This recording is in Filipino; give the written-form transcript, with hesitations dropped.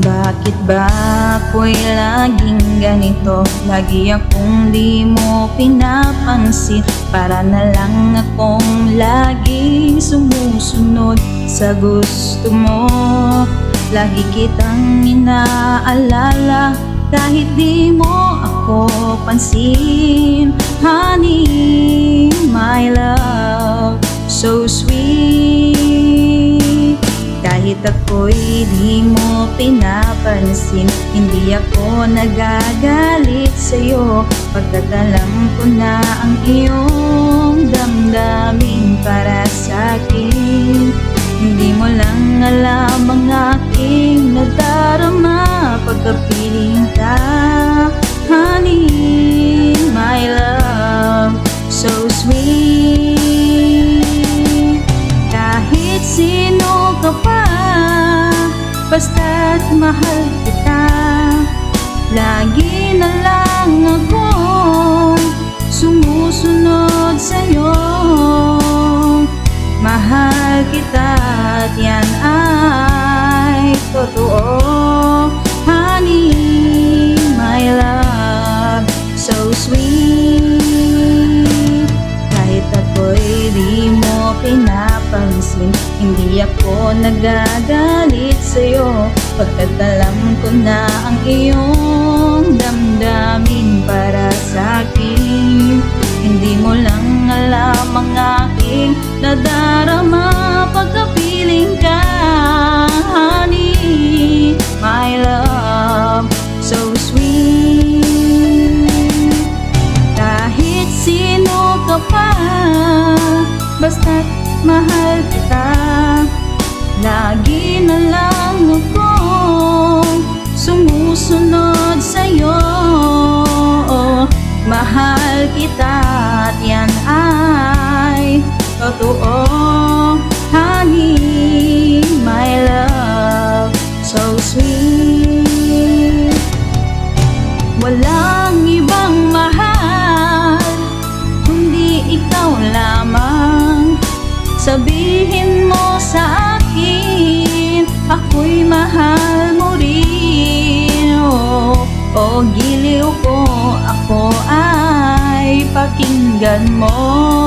Bakit ba ako'y laging ganito? Lagi akong di mo pinapansin. Para na lang akong laging sumusunod sa gusto mo. Lagi kitang inaalala kahit di mo ako pansin. Honey, my love, so sweet. Kahit ako'y di mo pinapansin, hindi ako nagagalit sa'yo, pagkat alam ko na ang iyong damdamin para sa'kin. Hindi mo lang alam ang aking nadarama pagkapiling ka. Honey, my love, so sweet. Kahit sino ka pa, basta't mahal kita. Lagi na lang akong sumusunod sa'yo. Mahal kita at yan ay totoo. Honey, my love, so sweet. Kahit ako'y di mo pinapansin, hindi ako nagagalit sa'yo, pagkat alam ko na ang iyong damdamin para sa'kin. Hindi mo lang alam ang aking nadarama pagkapiling ka. Honey, my love, so sweet. Kahit sino ka pa, basta't mahal kita. Lagi na lang akong sumusunod sa'yo. Mahal kita at yan ay totoo. Honey, my love, so sweet. Walang ibang mahal kundi ikaw lamang. Sabihin mo sa akin, ako'y mahal mo rin. Oh, giliw ko, ako ay pakinggan mo.